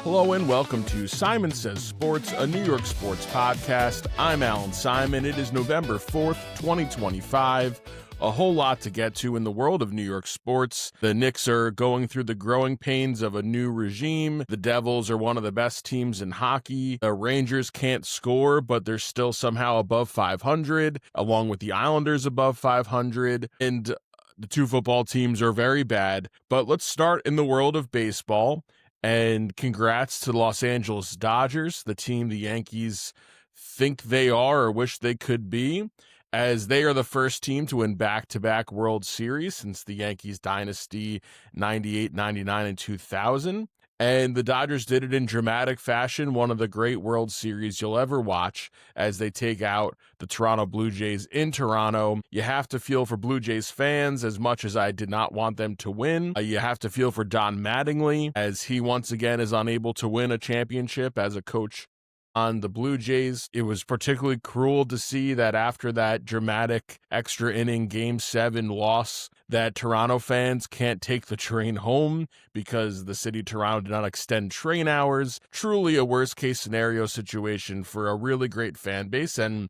Hello and welcome to Simon Says Sports, a New York sports podcast. I'm Allan Simon. It is November 4th, 2025. A whole lot to get to in the world of New York sports. The Knicks are going through the growing pains of a new regime. The Devils are one of the best teams in hockey. The Rangers can't score, but they're still somehow above 500, along with the Islanders above 500. And the two football teams are very bad. But let's start in the world of baseball. And congrats to the Los Angeles Dodgers, the team the Yankees think they are or wish they could be, as they are the first team to win back-to-back World Series since the Yankees dynasty 98, 99, and 2000. And the Dodgers did it in dramatic fashion, one of the great World Series you'll ever watch, as they take out the Toronto Blue Jays in Toronto. You have to feel for Blue Jays fans as much as I did not want them to win. You have to feel for Don Mattingly, as he once again is unable to win a championship as a coach on the Blue Jays. It was particularly cruel to see that after that dramatic extra inning Game 7 loss, that Toronto fans can't take the train home because the city of Toronto did not extend train hours. Truly a worst case scenario situation for a really great fan base. And,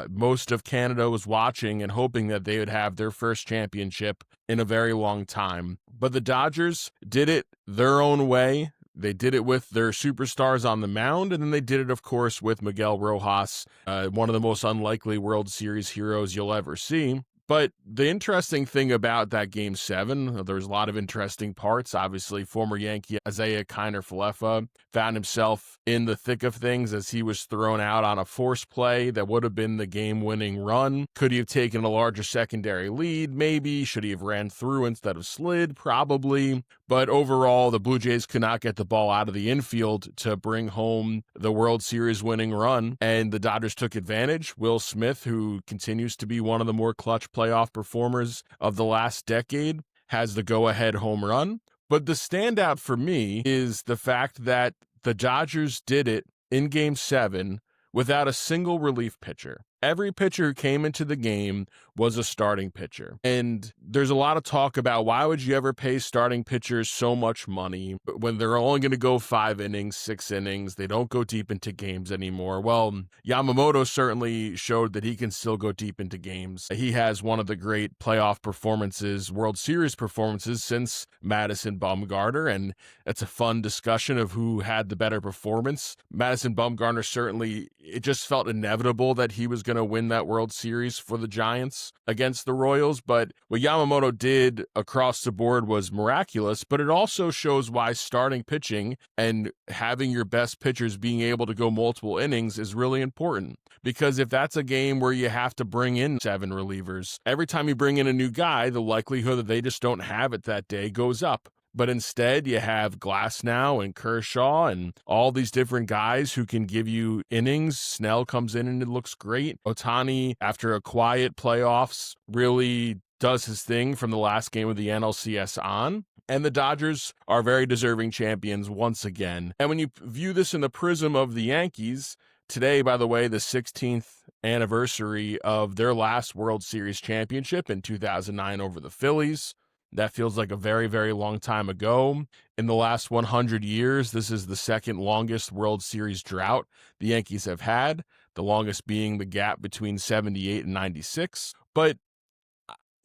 most of Canada was watching and hoping that they would have their first championship in a very long time. But the Dodgers did it their own way. They did it with their superstars on the mound, and then they did it, of course, with Miguel Rojas, one of the most unlikely World Series heroes you'll ever see. But the interesting thing about that Game 7, there's a lot of interesting parts. Obviously, former Yankee Isaiah Kiner-Falefa found himself in the thick of things as he was thrown out on a force play that would have been the game-winning run. Could he have taken a larger secondary lead? Maybe. Should he have ran through instead of slid? Probably. But overall, the Blue Jays could not get the ball out of the infield to bring home the World Series winning run, and the Dodgers took advantage. Will Smith, who continues to be one of the more clutch playoff performers of the last decade, has the go-ahead home run. But the standout for me is the fact that the Dodgers did it in Game 7 without a single relief pitcher. Every pitcher who came into the game was a starting pitcher. And there's a lot of talk about why would you ever pay starting pitchers so much money when they're only going to go 5 innings, 6 innings. They don't go deep into games anymore. Well, Yamamoto certainly showed that he can still go deep into games. He has one of the great playoff performances, World Series performances since Madison Bumgarner. And it's a fun discussion of who had the better performance. Madison Bumgarner certainly, it just felt inevitable that he was going to win that World Series for the Giants against the Royals. But what Yamamoto did across the board was miraculous, but it also shows why starting pitching and having your best pitchers being able to go multiple innings is really important. Because if that's a game where you have to bring in 7 relievers, every time you bring in a new guy, the likelihood that they just don't have it that day goes up. But instead, you have Glasnow and Kershaw and all these different guys who can give you innings. Snell comes in and it looks great. Ohtani, after a quiet playoffs, really does his thing from the last game of the NLCS on. And the Dodgers are very deserving champions once again. And when you view this in the prism of the Yankees, today, by the way, the 16th anniversary of their last World Series championship in 2009 over the Phillies. That feels like a very, very long time ago. In the last 100 years, this is the second longest World Series drought the Yankees have had, the longest being the gap between 78 and 96. But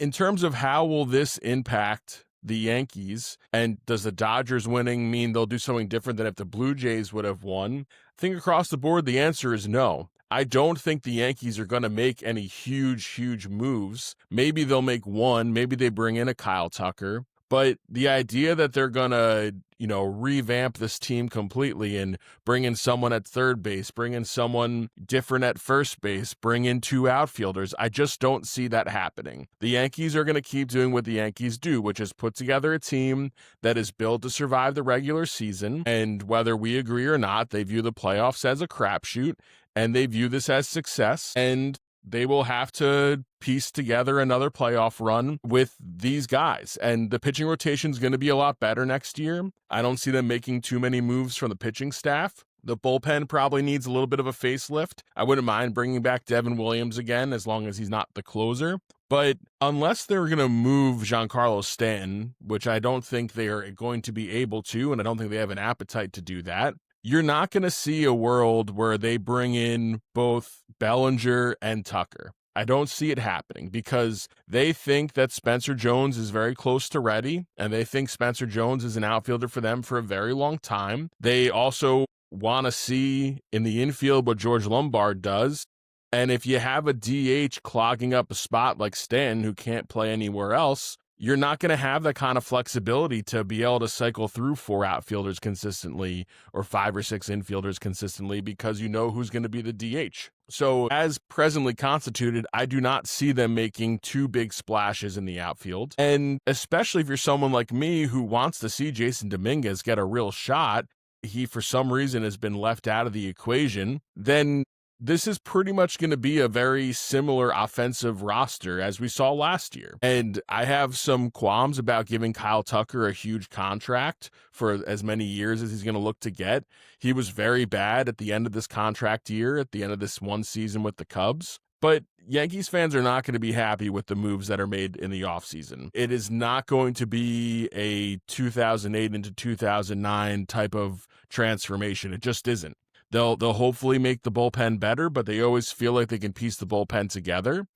in terms of how will this impact the Yankees, and does the Dodgers winning mean they'll do something different than if the Blue Jays would have won? I think across the board, the answer is no. I don't think the Yankees are going to make any huge moves. Maybe they'll make one. Maybe they bring in a Kyle Tucker. But the idea that they're going to, revamp this team completely and bring in someone at third base, bring in someone different at first base, bring in 2 outfielders, I just don't see that happening. The Yankees are going to keep doing what the Yankees do, which is put together a team that is built to survive the regular season. And whether we agree or not, they view the playoffs as a crapshoot, and they view this as success. And they will have to piece together another playoff run with these guys. And the pitching rotation is going to be a lot better next year. I don't see them making too many moves from the pitching staff. The bullpen probably needs a little bit of a facelift. I wouldn't mind bringing back Devin Williams again, as long as he's not the closer. But unless they're going to move Giancarlo Stanton, which I don't think they are going to be able to, and I don't think they have an appetite to do that, you're not going to see a world where they bring in both Bellinger and Tucker. I don't see it happening because they think that Spencer Jones is very close to ready, and they think Spencer Jones is an outfielder for them for a very long time. They also want to see in the infield what George Lombard does. And if you have a DH clogging up a spot like Stanton who can't play anywhere else, you're not going to have that kind of flexibility to be able to cycle through 4 outfielders consistently or 5 or 6 infielders consistently because you know who's going to be the DH. So as presently constituted, I do not see them making 2 big splashes in the outfield. And especially if you're someone like me who wants to see Jason Dominguez get a real shot, he for some reason has been left out of the equation, then this is pretty much going to be a very similar offensive roster as we saw last year. And I have some qualms about giving Kyle Tucker a huge contract for as many years as he's going to look to get. He was very bad at the end of this contract year, at the end of this one season with the Cubs. But Yankees fans are not going to be happy with the moves that are made in the offseason. It is not going to be a 2008 into 2009 type of transformation. It just isn't. They'll hopefully make the bullpen better, but they always feel like they can piece the bullpen together.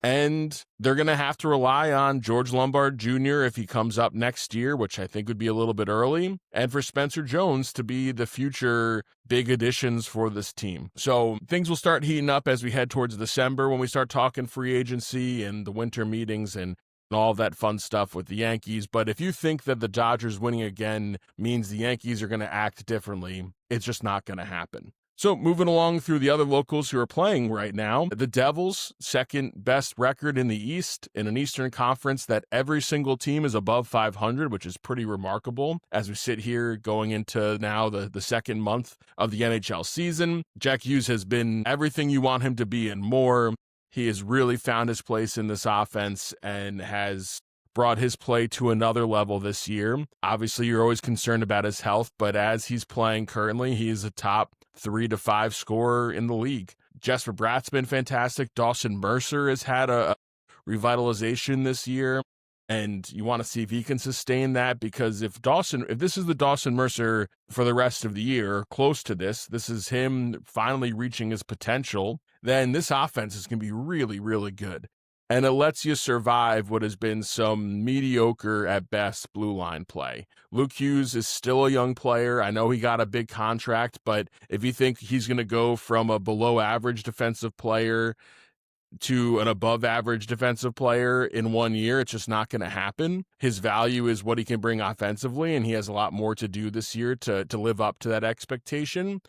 And they're going to have to rely on George Lombard Jr. if he comes up next year, which I think would be a little bit early, and for Spencer Jones to be the future big additions for this team. So things will start heating up as we head towards December when we start talking free agency and the winter meetings and all that fun stuff with the Yankees. But if you think that the Dodgers winning again means the Yankees are going to act differently, it's just not going to happen. So moving along through the other locals who are playing right now, the Devils, second best record in the East, in an Eastern Conference that every single team is above 500, which is pretty remarkable as we sit here going into now the second month of the NHL season. Jack Hughes has been everything you want him to be and more. He has really found his place in this offense and has brought his play to another level this year. Obviously, you're always concerned about his health, but as he's playing currently, he is a top 3 to 5 scorer in the league. Jesper Bratt's been fantastic. Dawson Mercer has had a revitalization this year, and you want to see if he can sustain that, because if this is the Dawson Mercer for the rest of the year, close to this is him finally reaching his potential, then this offense is going to be really, really good. And it lets you survive what has been some mediocre at best blue line play. Luke Hughes is still a young player. I know he got a big contract, but if you think he's going to go from a below average defensive player to an above average defensive player in 1 year, it's just not going to happen. His value is what he can bring offensively, and he has a lot more to do this year to live up to that expectation.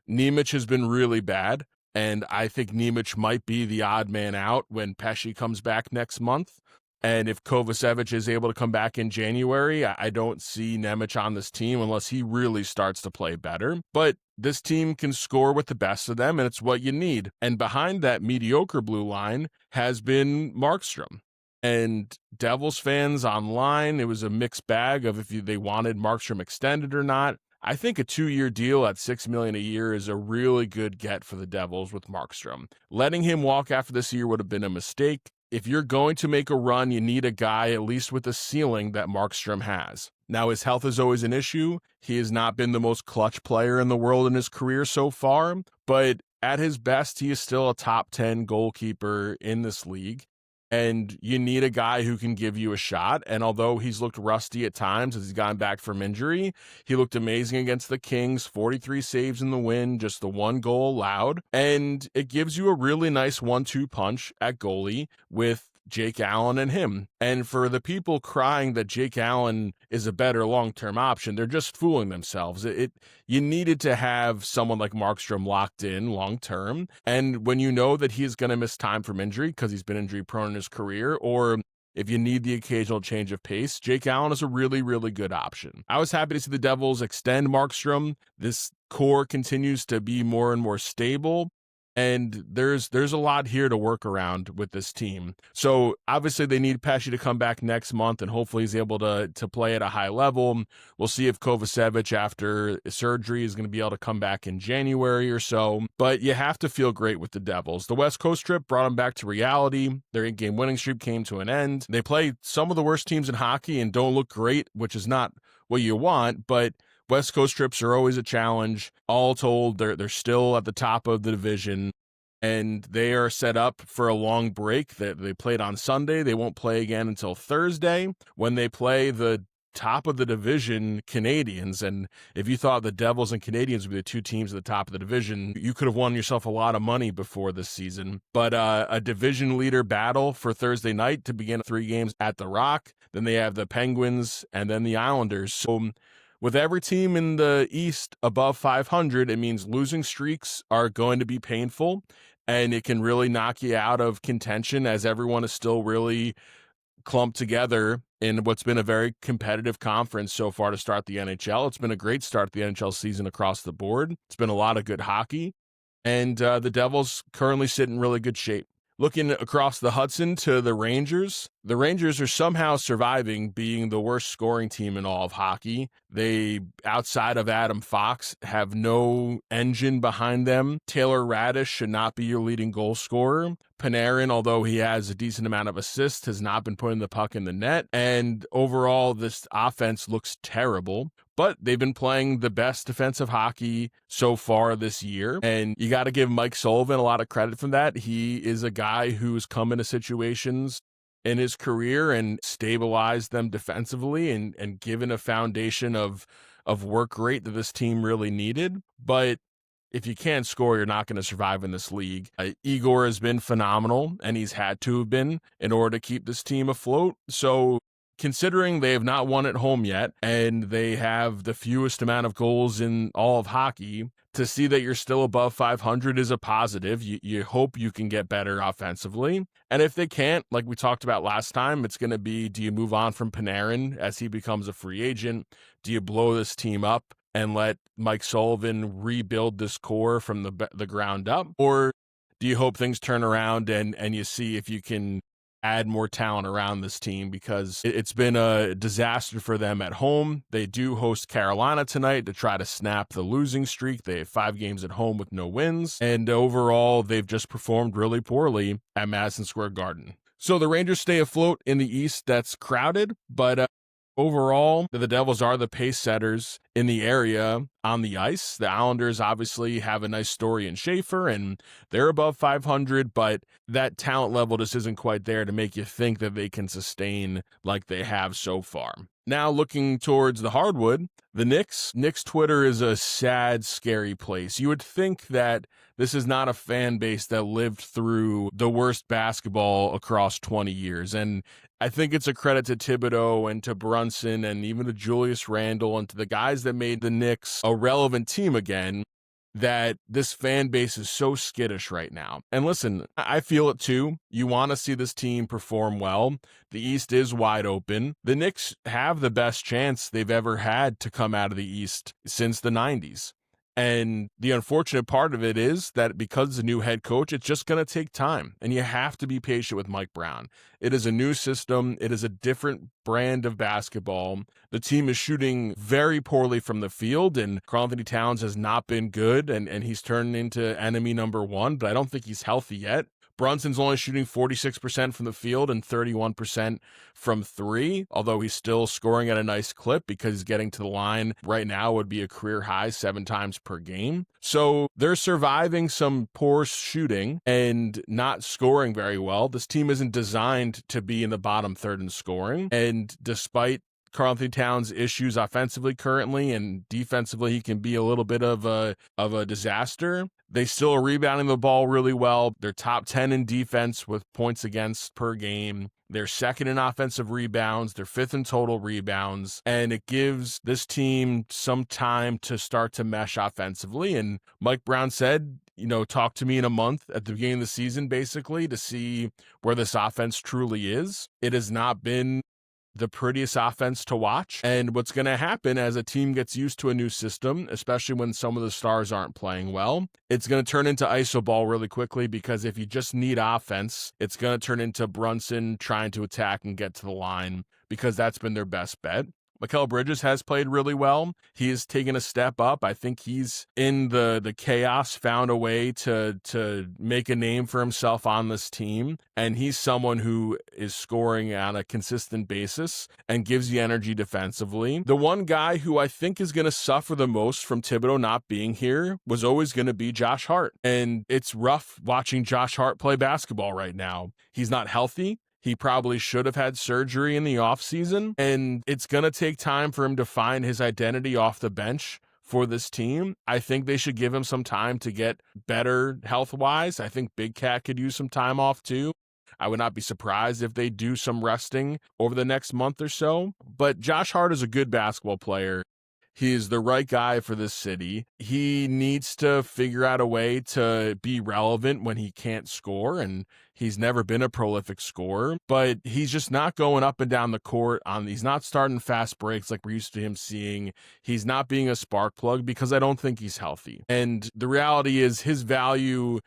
Nemec has been really bad. And I think Nemec might be the odd man out when Pesce comes back next month. And if Kovacevic is able to come back in January, I don't see Nemec on this team unless he really starts to play better. But this team can score with the best of them, and it's what you need. And behind that mediocre blue line has been Markstrom. And Devils fans online, it was a mixed bag of if they wanted Markstrom extended or not. I think a 2-year deal at $6 million a year is a really good get for the Devils with Markstrom. Letting him walk after this year would have been a mistake. If you're going to make a run, you need a guy at least with the ceiling that Markstrom has. Now, his health is always an issue. He has not been the most clutch player in the world in his career so far, but at his best, he is still a top 10 goalkeeper in this league. And you need a guy who can give you a shot. And although he's looked rusty at times as he's gotten back from injury, he looked amazing against the Kings, 43 saves in the win, just the 1 goal allowed. And it gives you a really nice 1-2 punch at goalie with Jake Allen and him. And for the people crying that Jake Allen is a better long-term option, they're just fooling themselves. You needed to have someone like Markstrom locked in long-term. And when you know that he's going to miss time from injury because he's been injury-prone in his career, or if you need the occasional change of pace, Jake Allen is a really, really good option. I was happy to see the Devils extend Markstrom. This core continues to be more and more stable. And there's a lot here to work around with this team. So obviously they need Pesci to come back next month, and hopefully he's able to play at a high level. We'll see if Kovacevic after surgery is going to be able to come back in January or so. But you have to feel great with the Devils. The West Coast trip brought them back to reality. Their 8-game winning streak came to an end. They play some of the worst teams in hockey and don't look great, which is not what you want, but West Coast trips are always a challenge. All told, they're still at the top of the division, and they are set up for a long break. They played on Sunday. They won't play again until Thursday when they play the top of the division Canadians. And if you thought the Devils and Canadians would be the two teams at the top of the division, you could have won yourself a lot of money before this season. But a division leader battle for Thursday night to begin 3 games at the Rock. Then they have the Penguins and then the Islanders. So with every team in the East above 500, it means losing streaks are going to be painful, and it can really knock you out of contention as everyone is still really clumped together in what's been a very competitive conference so far to start the NHL. It's been a great start to the NHL season across the board. It's been a lot of good hockey, and the Devils currently sit in really good shape. Looking across the Hudson to the Rangers are somehow surviving being the worst scoring team in all of hockey. They, outside of Adam Fox, have no engine behind them. Taylor Radish should not be your leading goal scorer. Panarin, although he has a decent amount of assists, has not been putting the puck in the net. And overall, this offense looks terrible. But they've been playing the best defensive hockey so far this year. And you got to give Mike Sullivan a lot of credit for that. He is a guy who's come into situations in his career and stabilized them defensively and given a foundation of work rate that this team really needed. But if you can't score, you're not going to survive in this league. Igor has been phenomenal, and he's had to have been in order to keep this team afloat. So considering they have not won at home yet, and they have the fewest amount of goals in all of hockey, to see that you're still above 500 is a positive. You hope you can get better offensively. And if they can't, like we talked about last time, it's going to be, do you move on from Panarin as he becomes a free agent? Do you blow this team up and let Mike Sullivan rebuild this core from the ground up? Or do you hope things turn around and you see if you can add more talent around this team, because it's been a disaster for them at home. They do host Carolina tonight to try to snap the losing streak. They have 5 games at home with no wins, and overall, they've just performed really poorly at Madison Square Garden. So the Rangers stay afloat in the East that's crowded, but overall, the Devils are the pace setters in the area on the ice. The Islanders obviously have a nice story in Schaefer, and they're above 500, but that talent level just isn't quite there to make you think that they can sustain like they have so far. Now looking towards the hardwood, the Knicks Twitter is a sad, scary place. You would think that this is not a fan base that lived through the worst basketball across 20 years. And I think it's a credit to Thibodeau and to Brunson and even to Julius Randle and to the guys that made the Knicks a relevant team again, that this fan base is so skittish right now. And listen, I feel it too. You want to see this team perform well. The East is wide open. The Knicks have the best chance they've ever had to come out of the East since the 90s. And the unfortunate part of it is that because it's a new head coach, it's just going to take time. And you have to be patient with Mike Brown. It is a new system. It is a different brand of basketball. The team is shooting very poorly from the field, and Karl-Anthony Towns has not been good, and he's turned into enemy number 1, but I don't think he's healthy yet. Brunson's only shooting 46% from the field and 31% from 3, although he's still scoring at a nice clip because he's getting to the line right now would be a career high 7 times per game. So they're surviving some poor shooting and not scoring very well. This team isn't designed to be in the bottom third in scoring, and despite Karl-Anthony Towns' issues offensively currently, and defensively he can be a little bit of a disaster, they still are rebounding the ball really well. They're top 10 in defense with points against per game. They're second in offensive rebounds. They're 5th in total rebounds. And it gives this team some time to start to mesh offensively. And Mike Brown said, talk to me in a month at the beginning of the season, basically, to see where this offense truly is. It has not been the prettiest offense to watch. And what's going to happen as a team gets used to a new system, especially when some of the stars aren't playing well, it's going to turn into iso ball really quickly, because if you just need offense, it's going to turn into Brunson trying to attack and get to the line, because that's been their best bet. Mikal Bridges has played really well. He has taken a step up. I think he's in the chaos found a way to make a name for himself on this team. And he's someone who is scoring on a consistent basis and gives you energy defensively. The one guy who I think is going to suffer the most from Thibodeau not being here was always going to be Josh Hart. And it's rough watching Josh Hart play basketball right now. He's not healthy. He probably should have had surgery in the offseason, and it's going to take time for him to find his identity off the bench for this team. I think they should give him some time to get better health-wise. I think Big Cat could use some time off too. I would not be surprised if they do some resting over the next month or so. But Josh Hart is a good basketball player. He is the right guy for this city. He needs to figure out a way to be relevant when he can't score, and he's never been a prolific scorer, but he's just not going up and down the court. He's not starting fast breaks like we're used to him seeing. He's not being a spark plug because I don't think he's healthy. And the reality is his value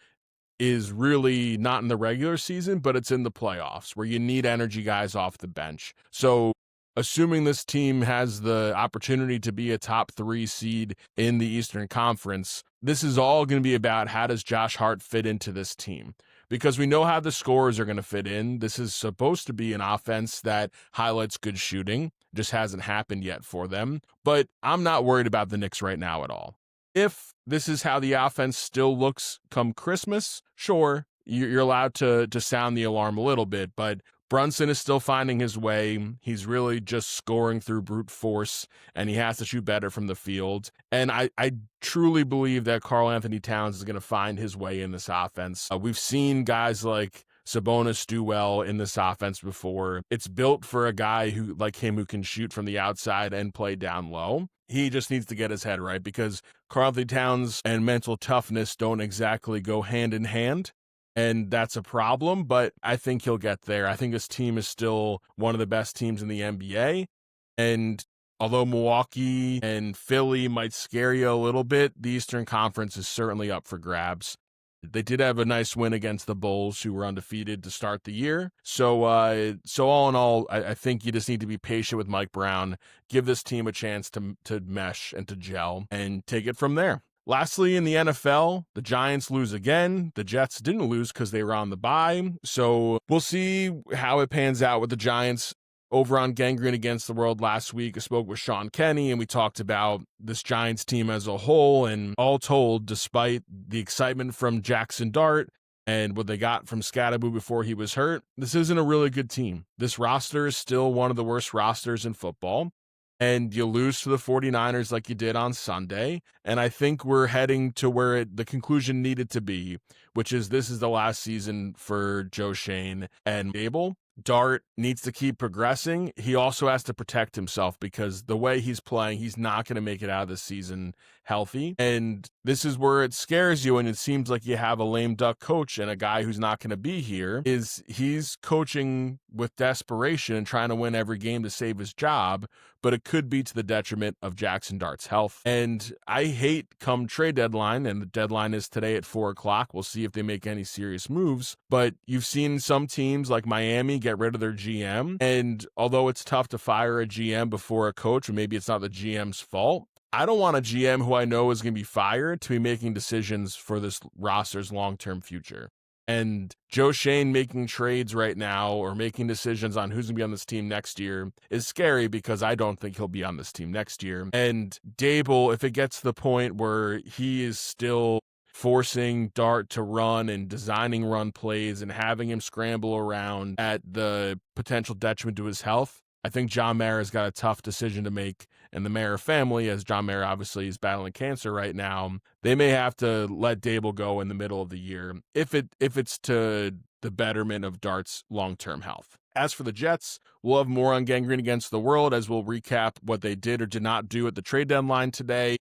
is really not in the regular season, but it's in the playoffs where you need energy guys off the bench. So assuming this team has the opportunity to be a top 3 seed in the Eastern Conference, this is all going to be about how does Josh Hart fit into this team? Because we know how the scorers are going to fit in. This is supposed to be an offense that highlights good shooting. Just hasn't happened yet for them. But I'm not worried about the Knicks right now at all. If this is how the offense still looks come Christmas, sure, you're allowed to sound the alarm a little bit, but Brunson is still finding his way. He's really just scoring through brute force, and he has to shoot better from the field. And I truly believe that Karl Anthony Towns is going to find his way in this offense. We've seen guys like Sabonis do well in this offense before. It's built for a guy who like him who can shoot from the outside and play down low. He just needs to get his head right, because Karl Anthony Towns and mental toughness don't exactly go hand in hand. And that's a problem, but I think he'll get there. I think this team is still one of the best teams in the NBA. And although Milwaukee and Philly might scare you a little bit, the Eastern Conference is certainly up for grabs. They did have a nice win against the Bulls, who were undefeated to start the year. So all in all, I think you just need to be patient with Mike Brown, give this team a chance to mesh and to gel, and take it from there. Lastly, in the NFL, the Giants lose again. The Jets didn't lose because they were on the bye. So we'll see how it pans out with the Giants. Over on Gangrene Against the World last week, I spoke with Sean Kenny, and we talked about this Giants team as a whole. And all told, despite the excitement from Jackson Dart and what they got from Scatterboo before he was hurt, this isn't a really good team. This roster is still one of the worst rosters in football. And you lose to the 49ers like you did on Sunday. And I think we're heading to where the conclusion needed to be, which is this is the last season for Joe Shane and Dable. Dart needs to keep progressing. He also has to protect himself, because the way he's playing, he's not going to make it out of the season healthy. And this is where it scares you, and it seems like you have a lame duck coach and a guy who's not going to be here. Is he's coaching with desperation and trying to win every game to save his job, but it could be to the detriment of Jackson Dart's health. And I hate come trade deadline, and the deadline is today at 4:00. We'll see if they make any serious moves. But you've seen some teams like Miami get rid of their GM. And although it's tough to fire a GM before a coach, or maybe it's not the GM's fault, I don't want a GM who I know is going to be fired to be making decisions for this roster's long-term future. And Joe Shane making trades right now or making decisions on who's going to be on this team next year is scary, because I don't think he'll be on this team next year. And Dable, if it gets to the point where he is still forcing Dart to run and designing run plays and having him scramble around at the potential detriment to his health, I think John Mara's got a tough decision to make. And the Mara family, as John Mara obviously is battling cancer right now, they may have to let Dable go in the middle of the year if it's to the betterment of Dart's long-term health. As for the Jets, we'll have more on Gangrene Against the World as we'll recap what they did or did not do at the trade deadline today.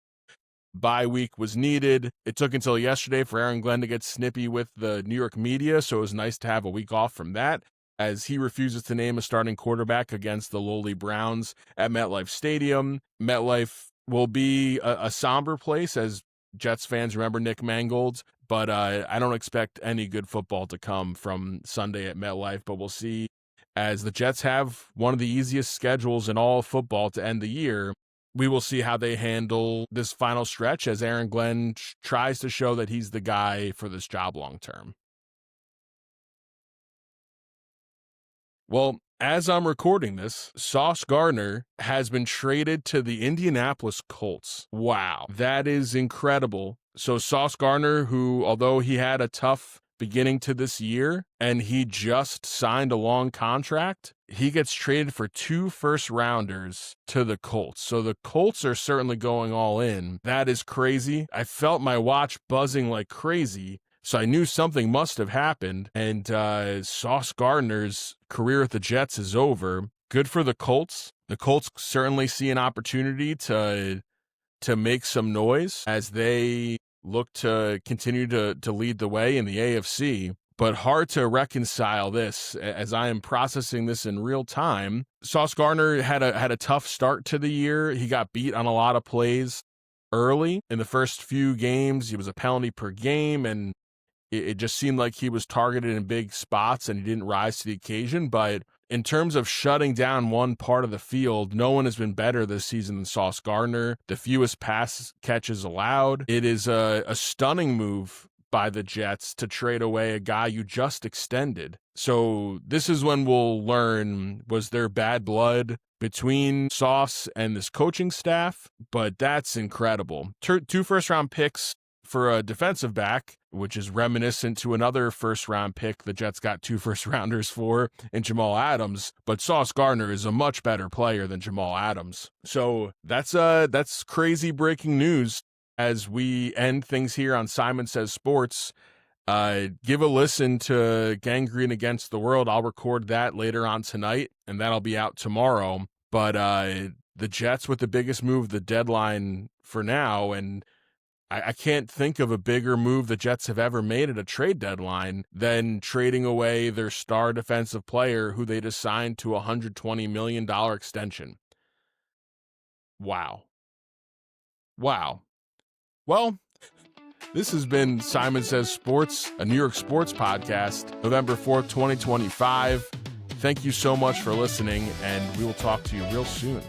Bye week was needed. It took until yesterday for Aaron Glenn to get snippy with the New York media, so it was nice to have a week off from that. as he refuses to name a starting quarterback against the lowly Browns at MetLife Stadium. MetLife will be a somber place, as Jets fans remember Nick Mangold, but I don't expect any good football to come from Sunday at MetLife, but we'll see, as the Jets have one of the easiest schedules in all of football to end the year. We will see how they handle this final stretch as Aaron Glenn tries to show that he's the guy for this job long term. Well, as I'm recording this, Sauce Gardner has been traded to the Indianapolis Colts. Wow, that is incredible. So Sauce Gardner, who, although he had a tough beginning to this year and he just signed a long contract, he gets traded for 2 first-rounders to the Colts. So the Colts are certainly going all in. That is crazy. I felt my watch buzzing like crazy, so I knew something must have happened, and Sauce Gardner's career at the Jets is over. Good for the Colts. The Colts certainly see an opportunity to make some noise as they look to continue to lead the way in the AFC. But hard to reconcile this as I am processing this in real time. Sauce Gardner had a tough start to the year. He got beat on a lot of plays early in the first few games. He was a penalty per game, and it just seemed like he was targeted in big spots and he didn't rise to the occasion. But in terms of shutting down one part of the field, no one has been better this season than Sauce Gardner. The fewest pass catches allowed. It is a stunning move by the Jets to trade away a guy you just extended. So this is when we'll learn, was there bad blood between Sauce and this coaching staff? But that's incredible. 2 first-round picks for a defensive back, which is reminiscent to another first-round pick the Jets got 2 first-rounders for in Jamal Adams. But Sauce Gardner is a much better player than Jamal Adams. So that's crazy breaking news. As we end things here on Simon Says Sports, give a listen to Gangrene Against the World. I'll record that later on tonight, and that'll be out tomorrow. But the Jets with the biggest move, the deadline for now, and I can't think of a bigger move the Jets have ever made at a trade deadline than trading away their star defensive player who they just signed to a $120 million extension. Wow. Well, this has been Simon Says Sports, a New York sports podcast, November 4th, 2025. Thank you so much for listening, and we will talk to you real soon.